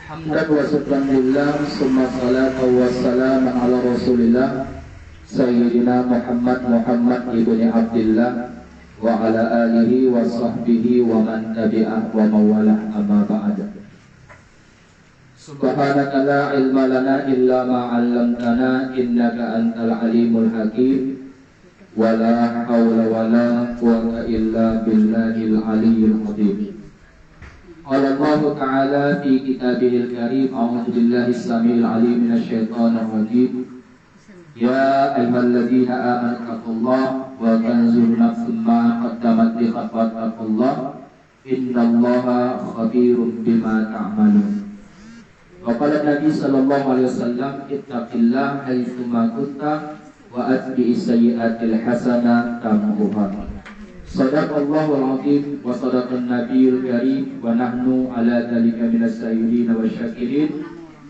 Hamdan wa syukran lillah, summa salatu wa salam ala rasulillah Sayyidina Muhammad ibni Abdillah wa ala alihi wa sahbihi wa man tabi'ah wa mawalah amma ba'd. Subhanaka la ilma lana illa ma 'allamtana innaka antal alimul hakim wa la hawla wa la quwwata illa billahil aliyyil azim. Qala Allah Ta'ala fi kitabihil karim, a'udzu billahi as-sami'il 'alim minasy syaithanir rajim. Ya ayyuhalladzina amanu taqullaha wa tanzur nafsum ma qaddamat lighad wattaqullaha innallaha khabirum bima ta'malun. Wa qala Nabi sallallahu alaihi wasallam ittaqillaha haitsu ma kunta wa atbi'is sayyi'atil hasanah tamhuha. Shadaqallahul azim wa sadaqan nabiyul karim wa nahnu ala dzalika minas sayyirin wasyakirin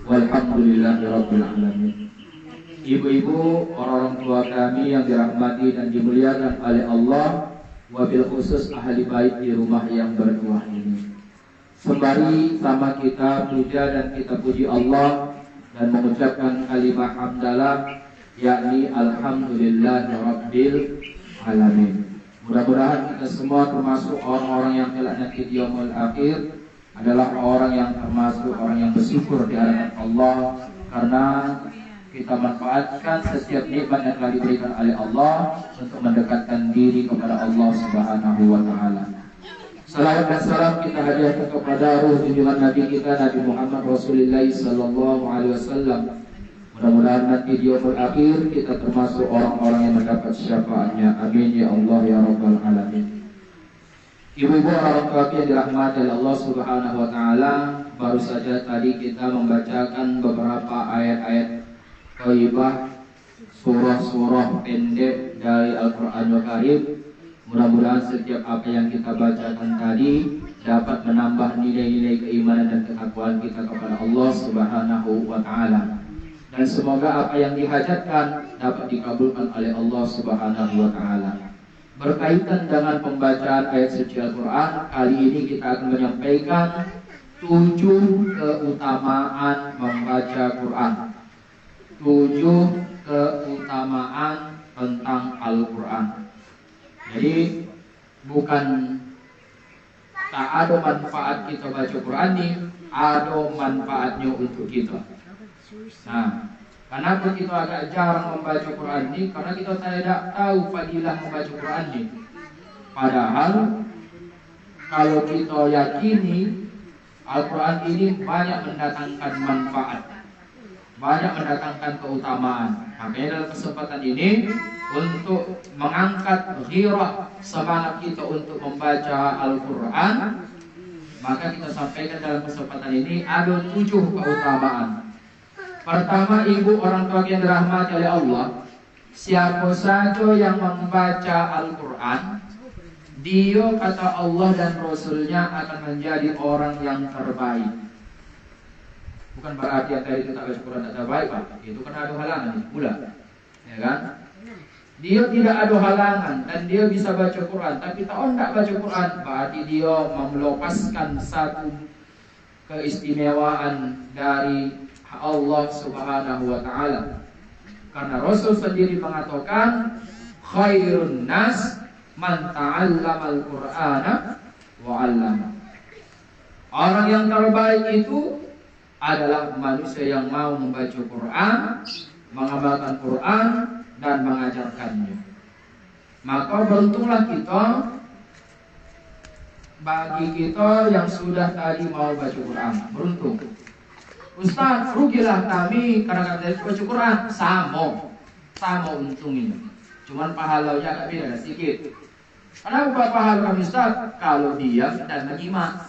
walhamdulillahi rabbil alamin. Ibu-ibu, orang-orang tua kami yang dirahmati dan dimuliakan oleh Allah, wabil khusus ahli bait di rumah yang bertuah ini. Sembari sama kita puja dan kita puji Allah dan mengucapkan kalimat hamdalah, yakni alhamdulillahi rabbil alamin. Mudah-mudahan kita semua termasuk orang-orang yang telah nanti di yaumul akhir adalah orang yang termasuk orang yang bersyukur di hadapan Allah, karena kita manfaatkan setiap nikmat yang telah diberikan oleh Allah untuk mendekatkan diri kepada Allah Subhanahu wa Ta'ala. Salawat dan salam kita hadiahkan kepada ruh junjungan Nabi kita, Nabi Muhammad Rasulullah sallallahu alaihi wasallam. Mudah-mudahan nanti di yaumul akhir kita termasuk orang-orang yang mendapat syafaatnya. Amin ya Allah ya rabbal alamin. Ibu-ibu, orang tua yang dirahmati oleh Allah Subhanahu wa Ta'ala, baru saja tadi kita membacakan beberapa ayat-ayat thayyibah, surah-surah pendek dari Al-Qur'anul Karim. Mudah-mudahan setiap apa yang kita bacakan tadi dapat menambah nilai-nilai keimanan dan ketakwaan kita kepada Allah Subhanahu wa Ta'ala. Dan semoga apa yang dihajatkan dapat dikabulkan oleh Allah Subhanahu wa Ta'ala. Berkaitan dengan pembacaan ayat suci Al-Qur'an, kali ini kita akan menyampaikan 7 keutamaan membaca Quran. 7 keutamaan tentang Al-Quran. Jadi bukan tak ada manfaat kita baca Quran ini, ada manfaatnya untuk kita. Nah, kenapa kita agak jarang membaca Quran ini? Karena kita tidak tahu fadilah membaca Quran ini. Padahal kalau kita yakini Al-Quran ini banyak mendatangkan manfaat, banyak mendatangkan keutamaan. Makanya dalam kesempatan ini untuk mengangkat ghirah semangat kita untuk membaca Al-Quran, maka kita sampaikan dalam kesempatan ini ada 7 keutamaan. Pertama, ibu orang tua yang dirahmati oleh Allah, siapa saja yang membaca Al-Quran, dia kata Allah dan Rasulnya akan menjadi orang yang terbaik. Bukan berarti yang tadi itu tak baca Quran tak terbaik, Pak. Itu kan ada halangan pula, ya kan? Dia tidak ada halangan dan dia bisa baca Quran, tapi tak baca Quran, berarti dia melepaskan satu keistimewaan dari Allah Subhanahu wa Ta'ala. Karena Rasul sendiri mengatakan khairun nas man ta'allamal Qur'ana wa 'allama. Orang yang terbaik itu adalah manusia yang mau membaca Quran, mengamalkan Quran dan mengajarkannya. Maka beruntunglah kita bagi kita yang sudah tadi mau baca Quran. Beruntung. Ustaz, rugilah kami karena kami baca Quran. Sama untungnya. Cuman pahalanya agak beda sedikit. Kenapa pahala kami Ustaz? Kalau diam dan menyimak.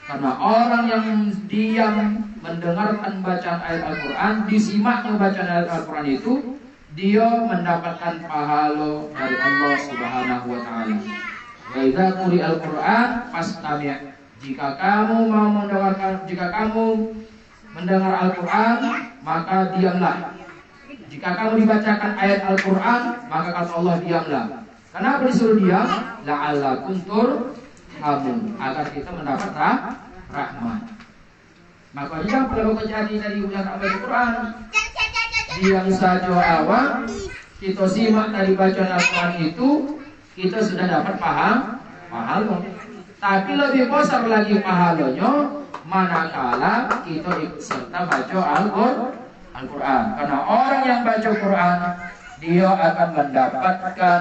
Karena orang yang diam mendengarkan bacaan ayat Al-Quran, disimaknya bacaan ayat Al-Quran itu, dia mendapatkan pahala dari Allah Subhanahu wa Ta'ala. Wa idza quri'al Quran fastami'. Jika kamu mendengar Al-Quran, maka diamlah. Jika kamu dibacakan ayat Al-Quran, maka kata Allah diamlah. Kenapa disuruh diam? La'allakum turhamun, agar kita mendapat rahmat. Makanya kalau terjadi dari ulang baca Quran, diam saja awal, kita simak dari bacaan Al-Quran itu, kita sudah dapat pahala. Tapi lebih besar lagi pahalanya manakala kita ikut serta baca Al-Quran. Karena orang yang baca Quran, dia akan mendapatkan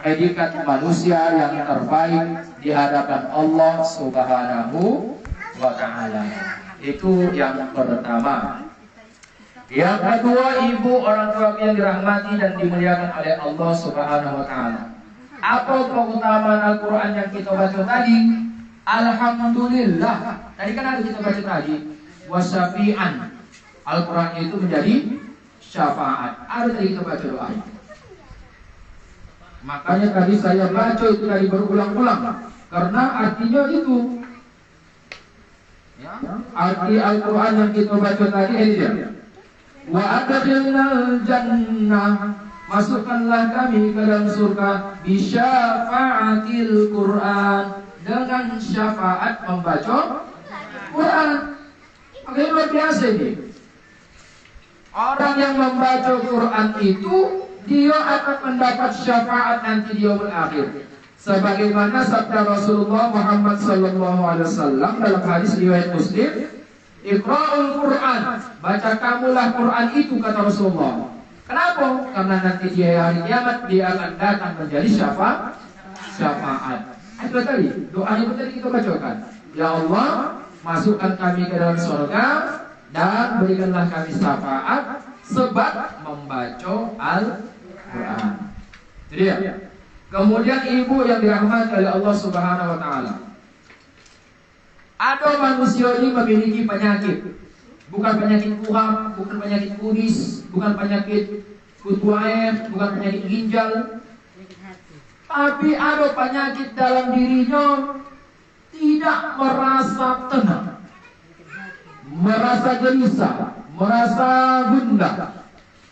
predikat manusia yang terbaik di hadapan Allah Subhanahu wa Ta'ala. Itu yang pertama. Yang kedua, ibu orang tua yang dirahmati dan dimuliakan oleh Allah Subhanahu wa Ta'ala. Apa keutamaan Al-Quran yang kita baca tadi? Alhamdulillah. Tadi kan ada kita baca tadi, wasyafi'an. Al-Quran itu menjadi syafaat. Ada tadi kita baca doa. Makanya tadi saya baca itu tadi berulang-ulang, karena artinya itu. Ya, arti Al-Quran yang kita baca tadi ini dia. Wa adkhilnal jannah, masukkanlah kami ke dalam surga bi syafaatil Quran, dengan syafaat membaca Quran. Oke, luar biasa ini. Orang yang membaca Quran itu dia akan mendapat syafaat nanti di yaumul akhir. Sebagaimana sabda Rasulullah Muhammad SAW dalam hadis riwayat Muslim, Iqra'ul Quran, baca kamulah Quran itu, kata Rasulullah. Kenapa? Karena nanti di hari kiamat dia akan datang menjadi syafaat. Itu tadi, doa itu tadi kita bacakan. Ya Allah, masukkan kami ke dalam surga dan berikanlah kami syafaat sebab membaca Al-Quran. Jadi ya. Kemudian ibu yang dirahmati oleh Allah Subhanahu wa Ta'ala. Ada manusia ini memiliki penyakit. Bukan penyakit kuhab, bukan penyakit kuris, bukan penyakit kutu air, bukan penyakit ginjal. Tapi ada penyakit dalam dirinya tidak merasa tenang, merasa gelisah, merasa gundah.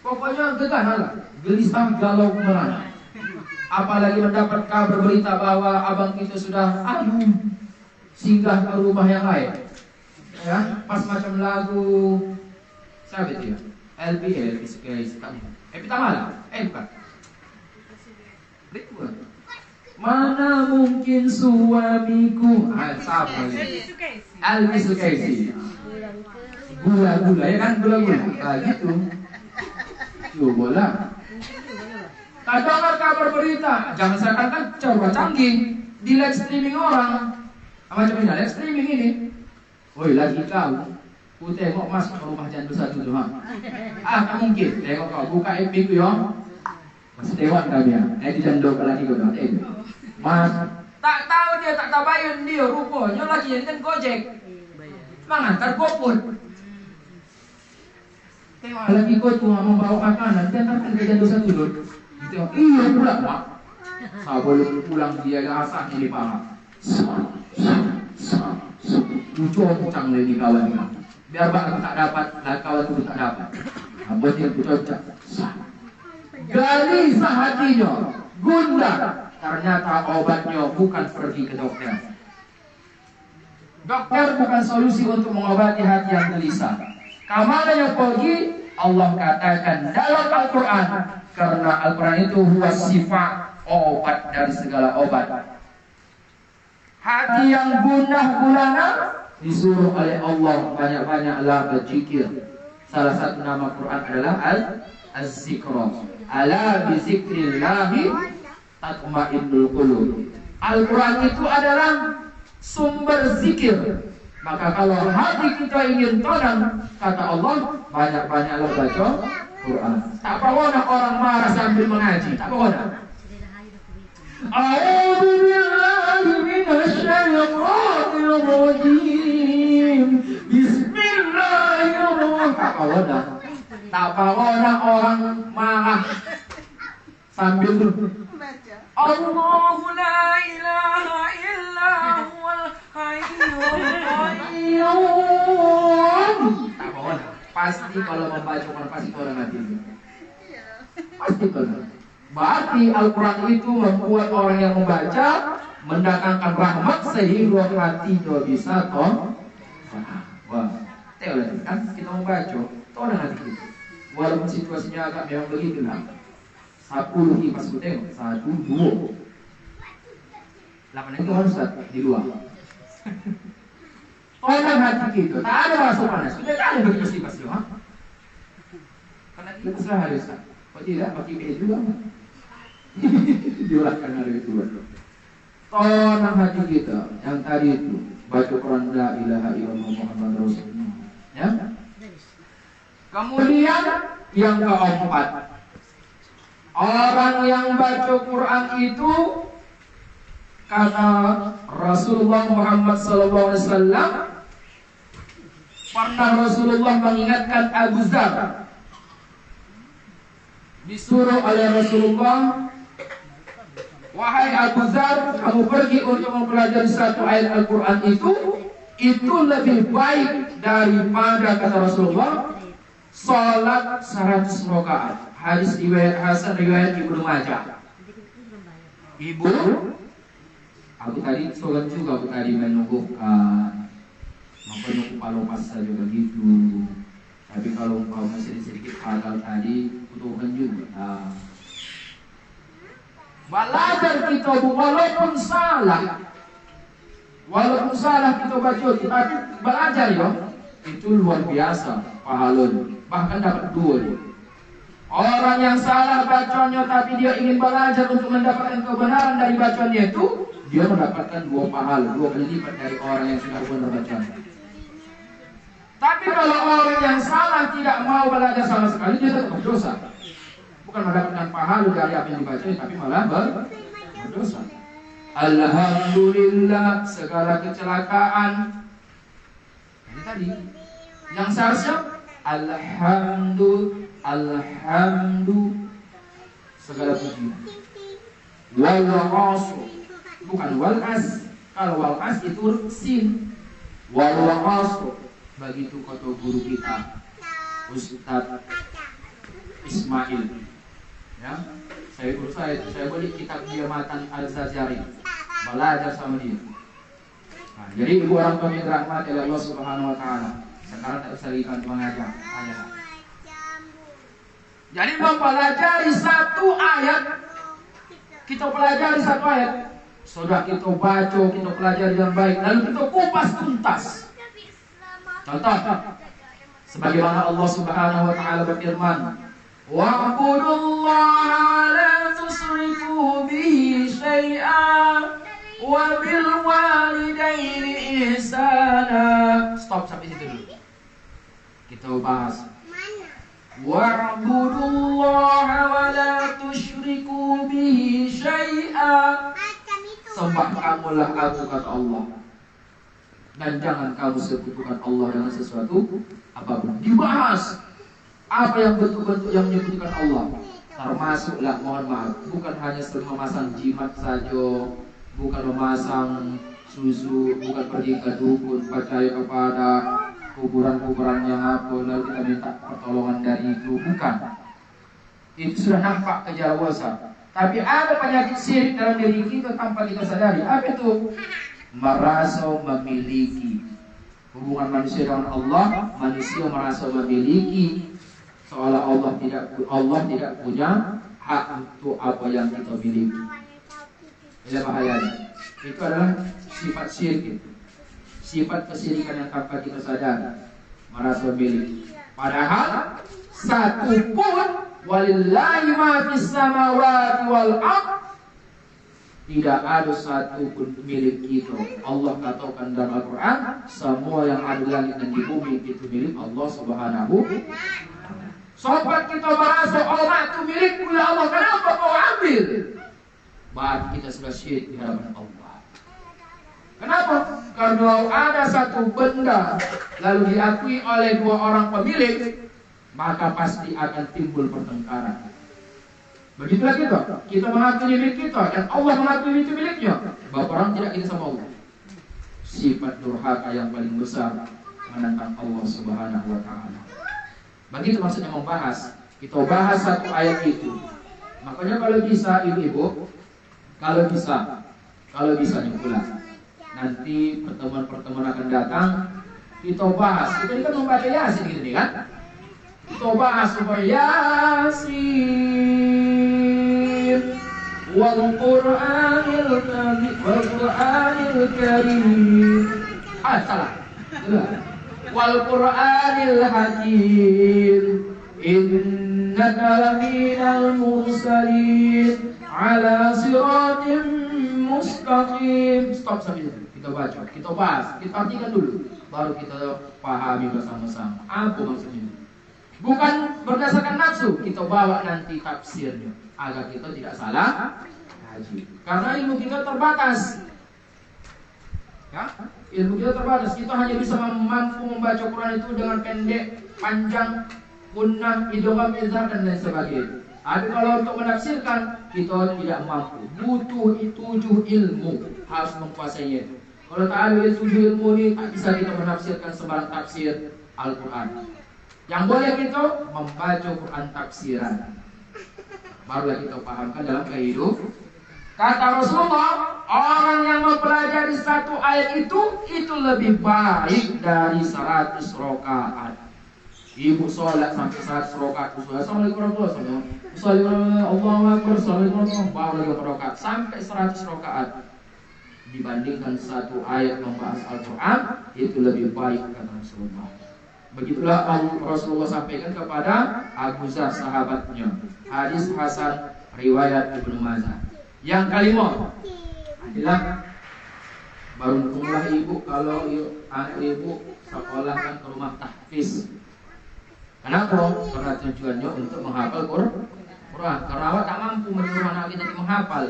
Pokoknya gegana, gelisah, galau, merana. Apalagi mendapat kabar berita bahwa abang kita sudah singgah ke rumah yang lain. Ya, pas macam lagu siapa itu ya? LPL, Tamala, bukan. Ritwan. Mana mungkin suamiku? Siapa ini? Alwi Sukaisi. Gula-gula ya kan, gula-gula. Gitu. Coba. Kadang kabar berita, jangan seakan-akan coba canggih di live streaming orang. Macam ini live streaming ini. Woi, lagi ku tengok mas ke rumah janda satu tu ha. Tak mungkin. Tengok kau buka FB ku yo. Mas tewak kami ya. Di janda lagi kau dah. Mas tak tahu dia tak tabayun dia rupanya lagi yang kan Gojek. Mengantar GoFood. Tengok lagi kau tu membawa makanan, dia antarkan ke janda satu tu. Iya pula Pak. Sebelum pulang dia rasanya di paha. Cocang lagi kawan. Biar bang tak dapat, kawan itu tak dapat. Apa dia cocok? Gelisah hatinya, gundah. Ternyata obatnya bukan pergi ke dokter. Dokter bukan solusi untuk mengobati hati yang gelisah. Kemana yang pergi? Allah katakan dalam Al-Quran, karena Al-Quran itu huwa sifat, obat dari segala obat. Hati yang gundah gulana disuruh oleh Allah banyak-banyaklah berzikir. Salah satu nama Quran adalah Az-Zikra. Ala bi zikrillahi tatma'innul qulub. Al-Quran itu adalah sumber zikir. Maka kalau hati kita ingin tenang, kata Allah, banyak-banyaklah baca Quran. Tak apa orang marah sambil mengaji, tak apa. A'udzu billahi minasyaitonir rajim. Bismillahirrahmanirrahim. Tak apa orang marah sambil Allahu la ilaha illa huwal hayyul qayyum. Tak apa. Pasti kalau membaca Quran pasti orang mati. Pasti benar. Berarti Al-Quran itu membuat orang yang membaca mendatangkan rahmat sehingga hatinya bisa toh. Wah, teori kan kita mau baca, toh hati kita. Walaupun situasinya agak memang begitu lah. 10 pas ku tengok 1, 2. 8 itu harus di luar. Toh hati kita, tak ada rasa panas. Kita tak ada begitu pasti, ha? Karena kita sehari sah. Kok tidak pakai beda juga? Diolahkan hari itu. Tonang hati kita yang tadi itu baca Quran la ilaha illallah Muhammad Rasulullah. Ya. Kemudian yang keempat, orang yang baca Quran itu kata Rasulullah Muhammad SAW, pernah Rasulullah mengingatkan Abu Dzar. Disuruh oleh Rasulullah, wahai Abu Dzar, kamu pergi untuk mempelajari satu ayat Al-Quran itu lebih baik daripada, kata Rasulullah, salat 100 rakaat. Hadis riwayat Hasan, riwayat Ibnu Majah. Ibu, aku tadi sholat juga, aku tadi menunggukan, menunggu palopas saja begitu. Tapi kalau kau masih sedikit hafal tadi, butuhkan juga. Nah, belajar kita walaupun salah kita baca, tapi belajar ya, itu luar biasa pahalanya, bahkan dapat 2. Orang yang salah bacanya tapi dia ingin belajar untuk mendapatkan kebenaran dari bacanya itu, dia mendapatkan 2 pahala, 2 kali lipat dari orang yang sudah benar bacanya. Tapi kalau orang yang salah tidak mau belajar sama sekali, dia tetap berdosa. Bukan mendapatkan pahala dari apa yang dibaca, tapi malah berdosa. Alhamdulillah segala kecelakaan. Ini tadi yang seharusnya alhamdu segala puji. Wal as, bukan wal as. Kalau wal as itu sin. Wal as, begitu kata guru kita Ustaz Ismail. Ya, saya beli kitab Diamatan Al-Zajari, belajar sama dia. Nah, jadi ibu orang tua yang dirahmati oleh Allah Subhanahu Wa Taala, sekarang tak usah lagi mengajar, aja. Jadi mempelajari satu ayat, kita pelajari satu ayat, sudah kita baca, kita pelajari dengan baik, lalu kita kupas tuntas. Contoh, sebagaimana Allah Subhanahu Wa Taala berfirman, wa'budullaha la tusriku bihi syai'an wa bil walidaini ihsana. Stop sampai situ dulu. Kita bahas. Wa'budullaha wa la tusyriku bihi syai'an. Sembah kamulah aku, kata Allah, dan jangan kamu sekutukan Allah dengan sesuatu apapun. Dibahas apa yang bentuk-bentuk yang menyebutkan Allah, termasuklah, mohon maaf, bukan hanya memasang jimat saja, bukan memasang susu, bukan pergi ke dukun, percaya kepada kuburan-kuburan yang apa, lalu kita minta pertolongan dari itu, bukan. Itu sudah nampak kejarawasan. Tapi ada penyakit syirik dalam diri kita tanpa kita sadari. Apa itu? Merasa memiliki. Hubungan manusia dengan Allah, manusia merasa memiliki, seolah Allah tidak punya hak untuk apa yang kita miliki. Ini bahayanya. Itu adalah sifat syirik, sifat kesyirikan yang tanpa kita sadar, merasa memiliki. Padahal satu pun, walillahi ma fis samawati wal ardh, tidak ada satu pun milik kita. Allah katakan dalam Al-Quran, semua yang ada di langit dan di bumi itu milik Allah Subhanahu wa Ta'ala. Sobat kita merasa Allah itu milikku ya Allah, kenapa kau ambil? Berarti kita sudah syirik di hadapan Allah. Kenapa? Karena ada satu benda lalu diakui oleh 2 orang pemilik, maka pasti akan timbul pertengkaran. Begitulah kita mengakui milik kita dan Allah mengakui itu miliknya. Bahwa orang tidak kita sama Allah. Sifat durhaka yang paling besar menentang Allah Subhanahu wa Ta'ala. Begitu maksudnya membahas. Kita bahas satu ayat itu. Makanya kalau bisa ibu-ibu, kalau bisa Kalau bisa pula. Nanti pertemuan-pertemuan akan datang, kita bahas. Kita ini kan membaca Yasin gitu nih kan. Kita bahas supaya Yasin wal Qur'anil Karim. Salah. Wal Qur'anil Hakim. Innaka laminal mursalin ala siratim mustaqim. Stop sampai situ. Kita baca, kita bahas, kita artikan dulu, baru kita pahami bersama-sama apa maksudnya. Bukan berdasarkan nafsu, kita bawa nanti tafsirnya agar kita tidak salah haji. Karena ilmu kita terbatas. Ya, ilmu kita terbatas. Kita hanya bisa mampu membaca Quran itu dengan pendek, panjang, gunnah, idgham, izhar dan lain sebagainya. Tapi kalau untuk menafsirkan kita tidak mampu. Butuh 7 ilmu, harus menguasainya. Kalau tak ada 7 ilmu ini tak bisa kita menafsirkan sembarang tafsir Al-Quran. Yang boleh kita membaca Quran tafsiran. Barulah kita pahamkan dalam kehidupan. Kata Rasulullah, orang yang mempelajari satu ayat itu lebih baik dari 100 rakaat. Ibu sholat sampai 100 rakaat. Assalamualaikum warahmatullahi wabarakatuh. Allahu Akbar. Assalamualaikum warahmatullahi wabarakatuh. Sampai 100 rakaat. Dibandingkan satu ayat membahas Al-Quran, itu lebih baik kata Rasulullah. Begitulah Rasulullah sampaikan kepada Abu Dzar sahabatnya. Hadis hasan riwayat Ibnu Majah. Yang kelima adalah beruntunglah ibu kalau anak ibu sekolahkan ke rumah tahfiz. Kenapa? Karena tujuannya untuk menghafal Quran. Karena awak tak mampu menyuruh anak kita menghafal.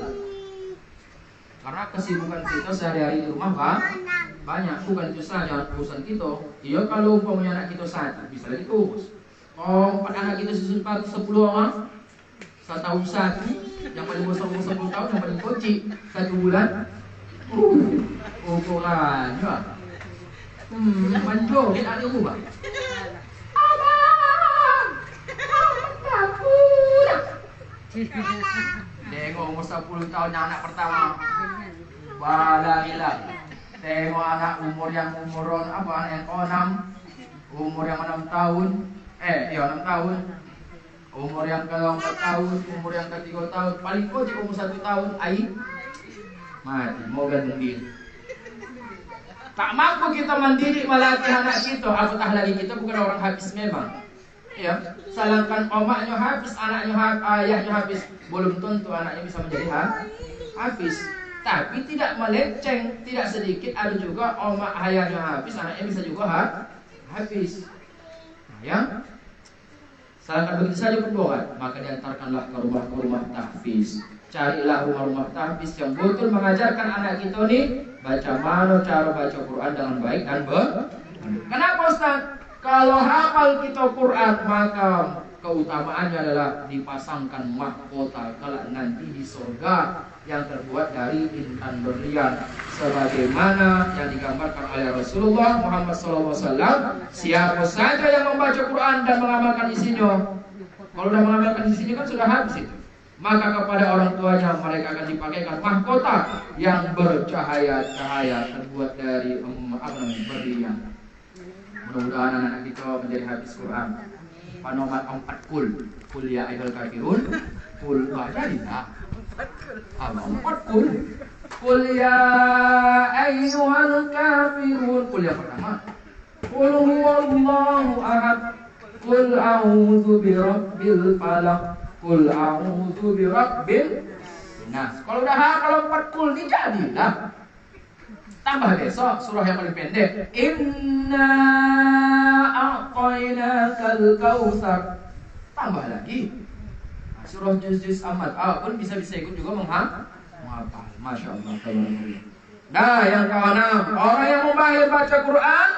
Karena kesibukan kita sehari-hari di rumah banyak. Bukan itu saja urusan kita. Iya kalau umpamanya anak kita satu bisa lagi terus. Oh, 4 anak kita susun 10 orang. 1 tahun satu. Yang paling besar 10 tahun, yang paling kecil 1 bulan. Ukurannya. Manjur kita ada rumah. Tengok umur 10 tahun yang anak pertama. Balagilah. Tengok anak umur yang anak yang 6, umur yang 6 tahun. 6 tahun. Umur yang ke-4 tahun, umur yang ke-3 tahun, paling kecil umur 1 tahun, mati, mau gantung diri. Tak mampu kita mendidik melatih anak kita, apatah lagi kita bukan orang habis memang. Ya, salahkan omaknya habis, ayahnya habis, belum tentu anaknya bisa menjadi habis. Tapi tidak melenceng, tidak sedikit ada juga omak ayahnya habis, anaknya bisa juga habis. Ya, salahkan begitu saja berdoa, maka diantarkanlah ke rumah tahfiz. Carilah rumah-rumah tahfiz yang betul mengajarkan anak kita nih bagaimana cara baca Quran dengan baik dan benar. Kenapa Ustaz? Kalau hafal kita Quran, maka keutamaannya adalah dipasangkan mahkota kelak nanti di surga yang terbuat dari intan berlian, sebagaimana yang digambarkan oleh Rasulullah Muhammad SAW. Siapa saja yang membaca Quran dan mengamalkan isinya, kalau sudah mengamalkan isinya kan sudah habis itu, maka kepada orang tuanya mereka akan dipakaikan mahkota yang bercahaya-cahaya terbuat dari berlian. Mudah-mudahan anak-anak kita menjadi habis Quran. Panomat 4 kul ya ayyuhal kafirun, kul baca tidak. 4 kul ya ayyuhal kafirun. Kul yang pertama, kul huwallahu ahad, kul a'udzu birabbil falaq, kul a'udzu birabbin nas. Kalau udah hafal 4 kul ini jadilah. Tambah besok surah yang paling pendek, inna a'tainakal kautsar. Tambah lagi surah juz-juz amat pun bisa-bisa ikut juga menghafal. Masya Allah. Nah, yang ke-6, orang yang memahir baca Quran,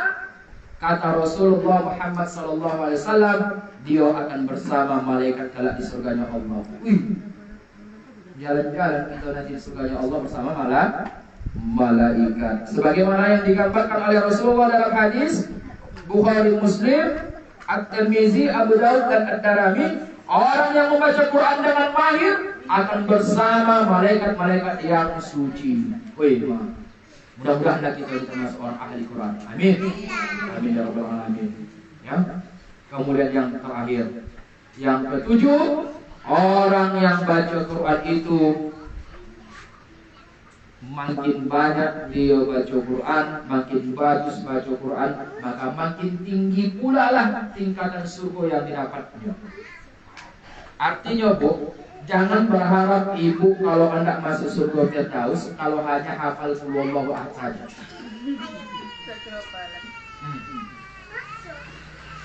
kata Rasulullah Muhammad SAW, dia akan bersama malaikat kelak di surganya Allah. Jalan-jalan kita nanti di surganya Allah bersama malaikat. Sebagaimana yang digambarkan oleh Rasulullah dalam hadis Bukhari, Muslim, At-Tirmizi, Abu Daud dan Ad-Darimi, Orang yang membaca Quran dengan mahir akan bersama malaikat-malaikat yang suci. Wih, mudah-mudahan kita termasuk orang ahli Quran. Amin. Amin ya rabbal alamin. Ya. Kemudian yang terakhir, yang ketujuh, orang yang baca Quran itu makin banyak dia baca Quran, makin bagus baca Quran, maka makin tinggi pula lah tingkatan surga yang didapatnya. Artinya Bu, jangan berharap ibu kalau anda masuk surga Firdaus kalau hanya hafal Qulhuwallahu ahad saja.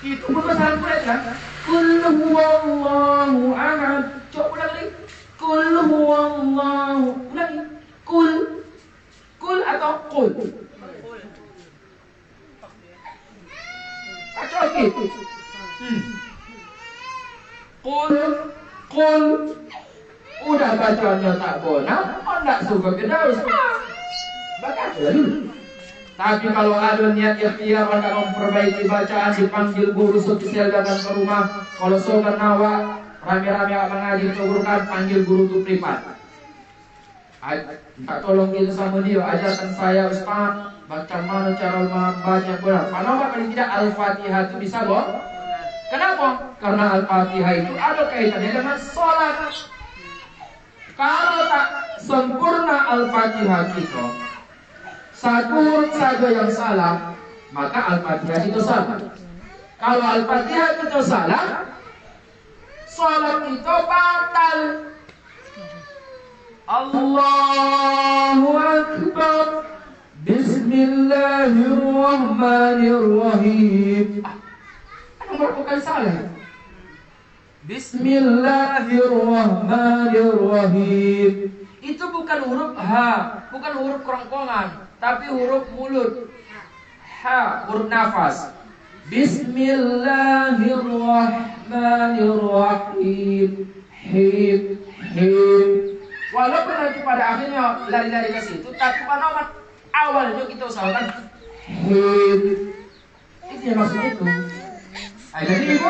Itu pesan mereka. Qulhuwallahu ahad. Coba ulang lagi. Qulhuwallahu. Ulangi. Kul atau kul. Baca lagi. Kul. Udah bacanya tak benar, enggak suka Firdaus. Baca dulu. Tapi kalau ada niat ikhtiar untuk memperbaiki bacaan, dipanggil guru spesial datang ke rumah. Kalau sogan nawa rame-rame mengaji coburkan, panggil guru itu privat. Tak tolong kita sama dia, ajarkan saya Ustaz bagaimana cara membaca benar. Kenapa paling tidak Al-Fatihah itu bisa loh? Kenapa? Karena Al-Fatihah itu ada kaitannya dengan sholat. Kalau tak sempurna Al-Fatihah kita, satu huruf saja yang salah, maka Al-Fatihah itu salah. Kalau Al-Fatihah itu salah, sholat itu batal. Allahu Akbar. Bismillahirrahmanirrahim. Berapa kali salah? Bismillahirrahmanirrahim. Itu bukan huruf H, bukan huruf kerongkongan, tapi huruf mulut. Ha, huruf nafas. Bismillahirrahmanirrahim. Him. Walaupun nanti pada akhirnya lari-lari ke situ, tapi pada awalnya kita usahakan him. Itu yang maksud itu. Jadi ibu,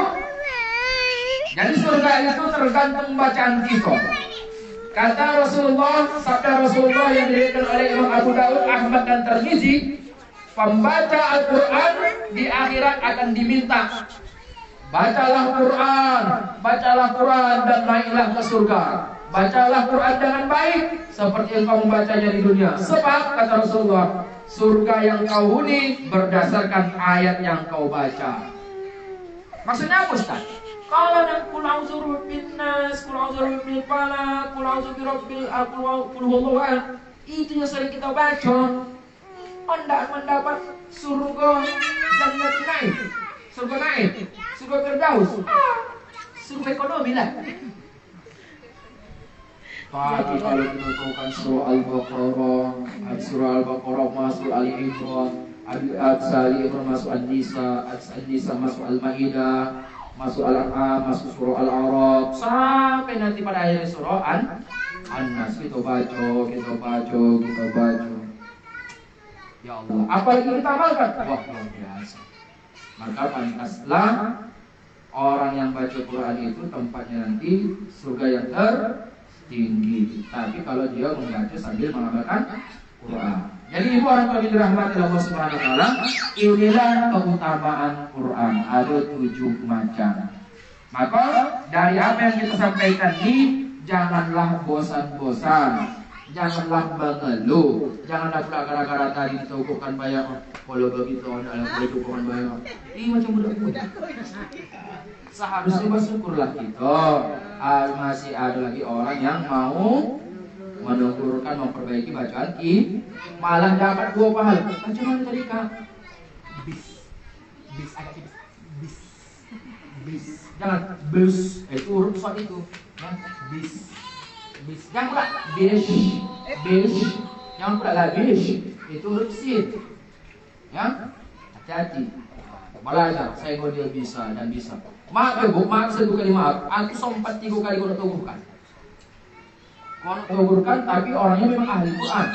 jadi surga itu tergantung bacaan kita. Kata Rasulullah, sabda Rasulullah yang diriwayatkan oleh Imam Abu Daud, Ahmad dan Tirmizi, pembaca Al-Quran di akhirat akan diminta, bacalah Quran dan naiklah ke surga. Bacalah Quran dengan baik seperti yang kamu bacanya di dunia. Sebab kata Rasulullah, surga yang kau huni berdasarkan ayat yang kau baca. Maksudnya apa Ustaz? Kalau dan kul a'udzu birabbin nas, kul a'udzu birabbil falaq, kul a'udzu birabbil qulhuwallahu, itu yang sering kita baca. Anda mendapat surga jannat naik. Surga naik, surga Firdaus. Surga ekonomi lah. Tapi kalau kita tahu kan surah Al-Baqarah masuk Ali Imran, Ali Imran masuk An-Nisa, An-Nisa masuk Al-Maidah, masuk Al-An'am, masuk surah Al-A'raf, sampai nanti pada akhir surah An-Nas. Kita baca. Ya Allah, apalagi kita amalkan? Wah, luar biasa. Maka pantaslah orang yang baca Quran itu tempatnya nanti surga yang tertinggi. Tapi kalau dia membaca sambil mengamalkan Quran. Jadi ibu orang yang dirahmati Allah Subhanahu wa taala, inilah keutamaan Quran. Ada 7 macam. Maka dari apa yang kita sampaikan ini, janganlah bosan-bosan. Janganlah mengeluh. Janganlah pula gara-gara tadi ditukukan bayar. Kalau begitu anda ditukukan bayar. Ini macam budak-budak. Seharusnya bersyukurlah kita. Masih ada lagi orang yang mau menunggukan, memperbaiki bacaan malah dapat 2 pahala. Macam mana tadi Kak? Bis agak bis. Jangan bis. Itu huruf short itu. Bis. Jangan pula bis. Jangan pula lah bis. Itu huruf sin. Ya, hati-hati. Belajar. Saya dia bisa dan bisa. Maaf ya Bu, maaf saya bukan maaf. Aku sempat 3 kali kau togurkan. Tapi orangnya memang ahli Quran.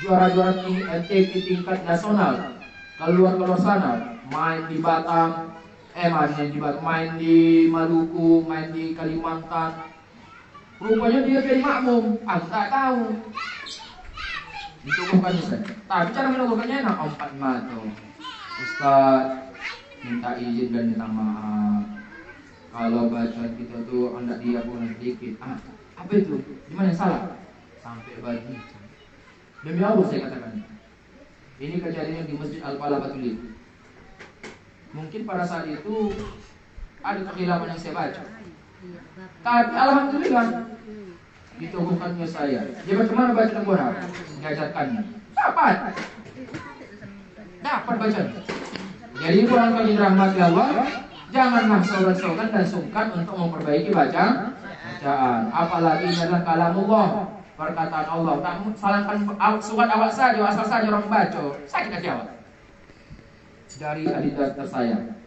Juara-juara MTQ tingkat nasional. Keluar sana, main di Batam, main di Maluku, main di Kalimantan. Rupanya dia jadi makmum, aku tak tahu. Ditubuhkan Ustaz. Tapi cara menubuhkannya enak, empat mata. Ustaz minta izin dan minta maaf. Kalau bacaan kita tuh hendak diapunkan sedikit. Apa itu? Gimana yang salah? Sampai bagi. Demi Allah saya katakan. Ini kejadian di Masjid Al-Falah Batulit. Mungkin pada saat itu ada kekhilafan yang saya baca. Tapi alhamdulillah ditubuhkannya saya. Dia bagaimana baca Al-Quran? Diajarkannya. Dapat baca. Jadi orang kali dirahmati Allah, janganlah sogan-sogan dan sungkan untuk memperbaiki bacaan. Apalagi ini adalah kalamullah, perkataan Allah. Tak salahkan surat awak saja, asal saja orang baca. Sakit hati awak. Dari adinda tersayang,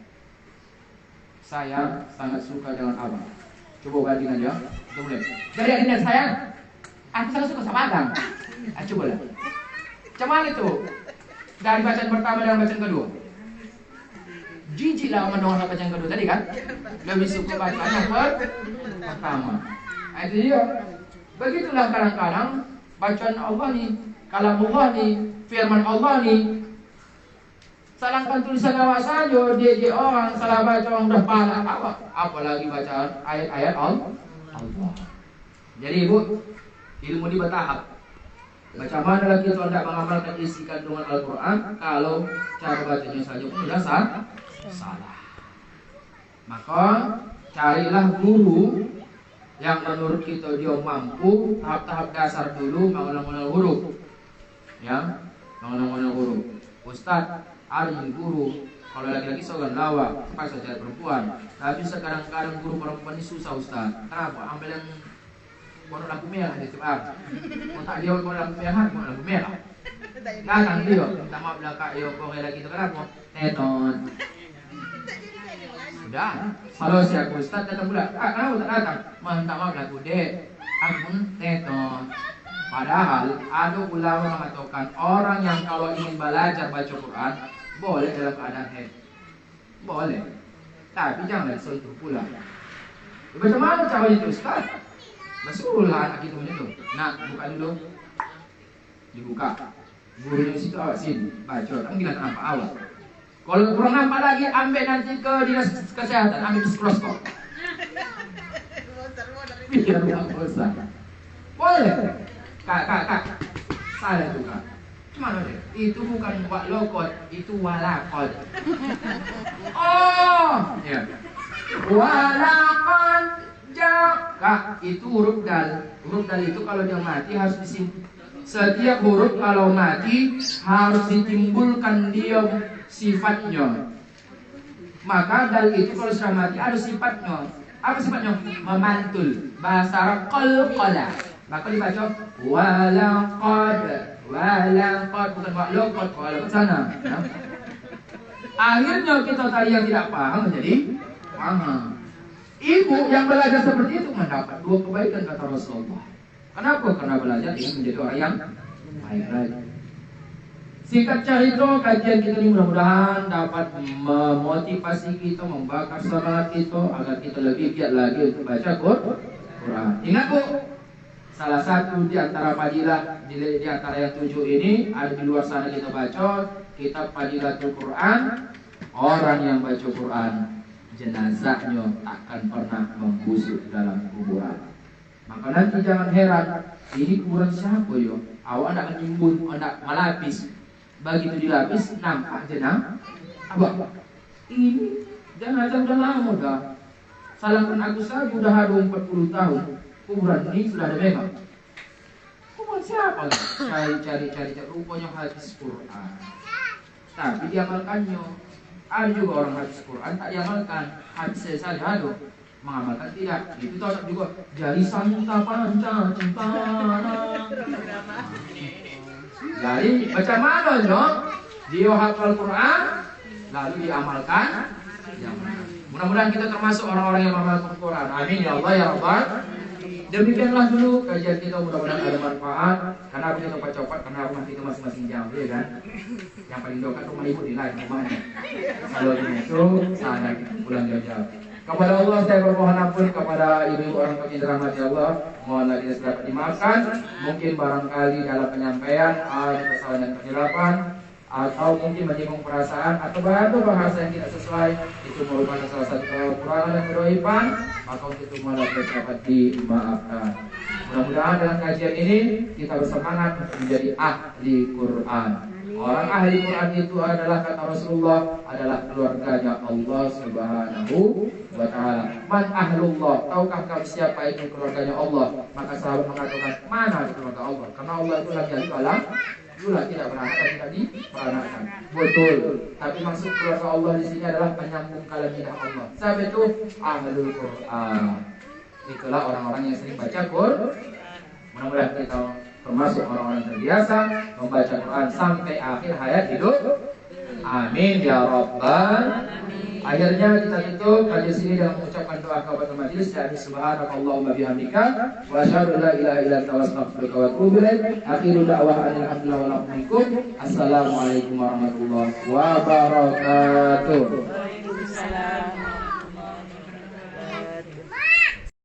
saya sangat suka dengan abang. Coba bandingkan ya. Kita mulai. Dari adinda sayang, aku sangat suka sama abang. Coba lah. Macam mana itu? Dari bacaan pertama dan bacaan kedua. Jijik lah mendengar bacaan kedua tadi kan. Lebih suka bacaan yang pertama. Itu dia. Begitulah kadang-kadang bacaan Allah nih, kalamullah nih, firman Allah nih. Salahkan tulisan awak saja, dia orang salah baca orang udah pala awak. Apalagi bacaan ayat-ayat Allah. Jadi ibu, ilmu ini bertahap. Macam mana lagi kita hendak mengamalkan isi kandungan Al-Quran kalau cara bacanya saja pun sudah salah. Maka carilah guru yang menurut kita dia mampu tahap-tahap dasar dulu mengenal huruf. Ya, mengenal huruf. Ustaz, ada guru kalau laki-laki sogan lawa, terpaksa cari perempuan. Tapi sekarang-kadang guru perempuan ini susah Ustaz. Kenapa? Ambil yang warna lampu merah di tiap hari. Kalau tak dia warna lampu merah. Datang dia, minta maaf lah kak, yo kau lagi itu kenapa? Neton. Sudah. Kalau si aku Ustaz datang pula, kenapa tak datang? Minta maaf lah dek, aku neton. Padahal ada ulama mengatakan orang yang kalau ingin belajar baca Quran boleh dalam keadaan head. Boleh. Tapi jangan sentuh pula. Bagaimana caranya itu Ustaz? Masuklah anak kita itu. Nah, buka dulu. Dibuka. Gurunya situ awak sini. Baca. Kan bilang apa awak. Kalau kurang nampak lagi, ambil nanti ke dinas kesehatan. Ambil mikroskop. Biar yang besar. Boleh. Kak. Salah itu kak. Gimana deh? Itu bukan wak lokot. Itu walakot. Oh. Ya. Walakot. Kak, itu huruf dal. Huruf dal itu kalau dia mati harus disimpan. Setiap huruf kalau mati harus ditimbulkan dia sifatnya. Maka dal itu kalau sudah mati ada sifatnya. Apa sifatnya? Memantul. Bahasa Arab qalqala. Maka dibaca walaqad. Walaqad bukan walaqad. Walaqad sana. Ya. Akhirnya kita tadi yang tidak paham menjadi paham. Ibu yang belajar seperti itu mendapat dua kebaikan kata Rasulullah. Kenapa? Karena belajar ingin menjadi orang yang baik lagi. Singkat cerita, kajian kita ini mudah-mudahan dapat memotivasi kita, membakar semangat kita agar kita lebih giat lagi untuk baca Quran. Ingat bu, salah satu di antara fadilah di antara yang 7 ini ada di luar sana kita baca kitab Fadilatul Quran. Orang yang baca Quran jenazahnya takkan pernah membusuk dalam kuburan. Maka nanti jangan heran, ini kuburan siapa yo? Awak nak menimbun, nak melapis. Begitu dilapis nampak jenazah. Abang, ini jenazah sudah lama dah. Salahkan aku saja sudah ada 40 tahun. Kuburan ini sudah ada memang. Kuburan siapa? Cari rupanya hadis Quran. Tapi diamalkannya. Ada juga orang hadis Quran tak diamalkan. Hadis saja ada, mengamalkan tidak. Itu tak juga jari santa panca cintana. Jadi macam mana no? Dia hafal Quran lalu diamalkan. Mudah-mudahan kita termasuk orang-orang yang mengamalkan Quran. Amin ya Allah ya Rabbal. Demikianlah dulu kajian kita, mudah-mudahan ada manfaat. Karena kita copot-copot karena rumah kita masing-masing jauh, ya kan? Yang paling dekat rumah ibu di lain rumahnya. Kalau di itu sana kita pulang jauh-jauh. Kepada Allah saya bermohon ampun, kepada ibu orang tua yang dirahmati Allah, mohon lagi dapat dimaafkan. Mungkin barangkali dalam penyampaian ada kesalahan dan kesilapan, atau mungkin menyinggung perasaan atau bahasa yang tidak sesuai, itu merupakan salah satu kekurangan dan kedoiban, maka untuk itu malah dapat dimaafkan. Mudah-mudahan dalam kajian ini kita bersemangat untuk menjadi ahli Quran. Orang ahli Quran itu adalah, kata Rasulullah, adalah keluarganya Allah Subhanahu wa Ta'ala. Man ahlullah, tahukah kamu siapa itu keluarganya Allah? Maka sahabat mengatakan, mana keluarga Allah? Karena Allah itu lagi di alam itulah tidak beranak dan tidak diperanakan. Betul. Tapi maksud keluarga Allah di sini adalah penyambung kalamiah Allah. Siapa itu? Ahlul Quran. Itulah orang-orang yang sering baca Quran. Mudah-mudahan kita termasuk orang-orang yang terbiasa membaca Quran sampai akhir hayat hidup. Amin ya rabbal. Akhirnya kita tutup kajian sini dengan mengucapkan doa kepada majelis, yakni subhanakallahumma bihamdika wa asyhadu an la ilaha illa anta astaghfiruka wa atubu ilaik. Akhiru da'wana alhamdulillahi wa lakum. Assalamualaikum warahmatullahi wabarakatuh.